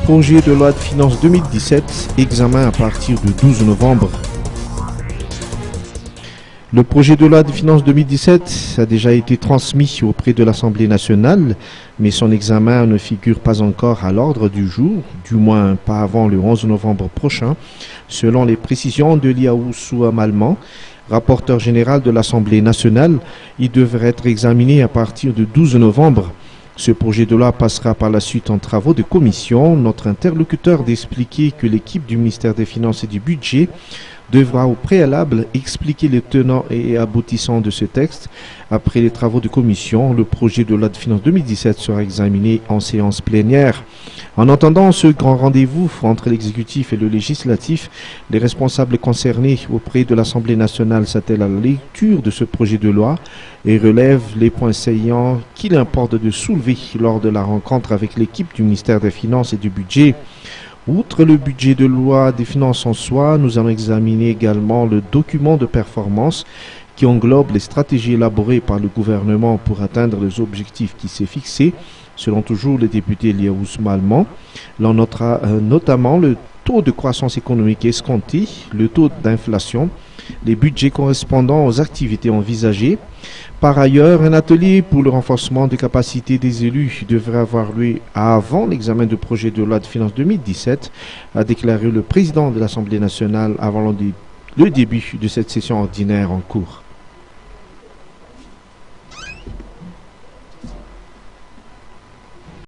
projet de loi de finances 2017, examen à partir du 12 novembre. Le projet de loi de finances 2017 a déjà été transmis auprès de l'Assemblée nationale, mais son examen ne figure pas encore à l'ordre du jour, du moins pas avant le 11 novembre prochain, selon les précisions de Liaoussou Malman, rapporteur général de l'Assemblée nationale. Il devrait être examiné à partir du 12 novembre. Ce projet de loi passera par la suite en travaux de commission. Notre interlocuteur d'expliquer que l'équipe du ministère des Finances et du Budget devra au préalable expliquer les tenants et aboutissants de ce texte. Après les travaux de commission, le projet de loi de finances 2017 sera examiné en séance plénière. En attendant ce grand rendez-vous entre l'exécutif et le législatif, les responsables concernés auprès de l'Assemblée nationale s'attellent à la lecture de ce projet de loi et relèvent les points saillants qu'il importe de soulever lors de la rencontre avec l'équipe du ministère des Finances et du Budget. Outre le budget de loi des finances en soi, nous allons examiner également le document de performance qui englobe les stratégies élaborées par le gouvernement pour atteindre les objectifs qui s'est fixés, selon toujours le député Liaoussou Malman. L'on notera notamment le taux de croissance économique escompté, le taux d'inflation, les budgets correspondant aux activités envisagées. Par ailleurs, un atelier pour le renforcement des capacités des élus devrait avoir lieu avant l'examen du projet de loi de finances 2017, a déclaré le président de l'Assemblée nationale avant le début de cette session ordinaire en cours.